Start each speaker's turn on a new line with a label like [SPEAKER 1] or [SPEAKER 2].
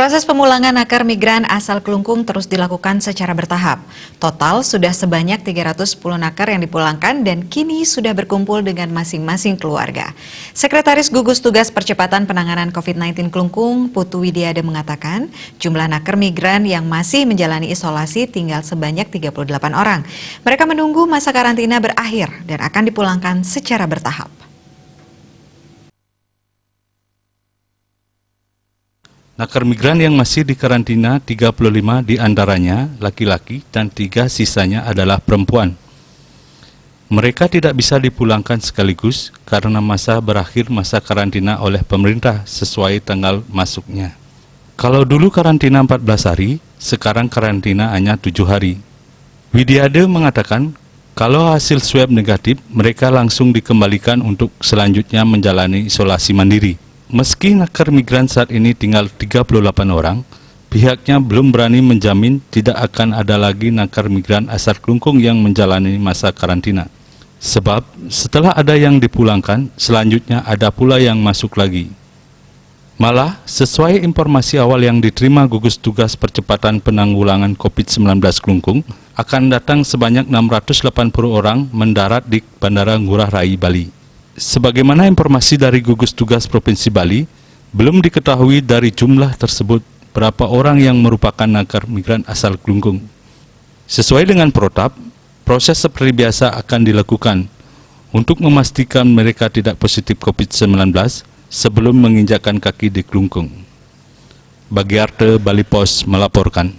[SPEAKER 1] Proses pemulangan nakar migran asal Klungkung terus dilakukan secara bertahap. Total sudah sebanyak 310 nakar yang dipulangkan dan kini sudah berkumpul dengan masing-masing keluarga. Sekretaris Gugus Tugas Percepatan Penanganan COVID-19 Klungkung, Putu Widiade mengatakan, jumlah nakar migran yang masih menjalani isolasi tinggal sebanyak 38 orang. Mereka menunggu masa karantina berakhir dan akan dipulangkan secara bertahap.
[SPEAKER 2] Nakar migran yang masih dikarantina 35 diantaranya laki-laki dan 3 sisanya adalah perempuan. Mereka tidak bisa dipulangkan sekaligus karena berakhir masa karantina oleh pemerintah sesuai tanggal masuknya. Kalau dulu karantina 14 hari, sekarang karantina hanya 7 hari. Widiade mengatakan kalau hasil swab negatif, mereka langsung dikembalikan untuk selanjutnya menjalani isolasi mandiri. Meski nakar migran saat ini tinggal 38 orang, pihaknya belum berani menjamin tidak akan ada lagi nakar migran asal Klungkung yang menjalani masa karantina. Sebab setelah ada yang dipulangkan, selanjutnya ada pula yang masuk lagi. Malah, sesuai informasi awal yang diterima Gugus Tugas Percepatan Penanggulangan COVID-19 Klungkung, akan datang sebanyak 680 orang mendarat di Bandara Ngurah Rai, Bali. Sebagaimana informasi dari Gugus Tugas Provinsi Bali, belum diketahui dari jumlah tersebut berapa orang yang merupakan nakar migran asal Klungkung. Sesuai dengan protap, proses seperti biasa akan dilakukan untuk memastikan mereka tidak positif COVID-19 sebelum menginjakkan kaki di Klungkung. Bagiarte Bali Pos melaporkan.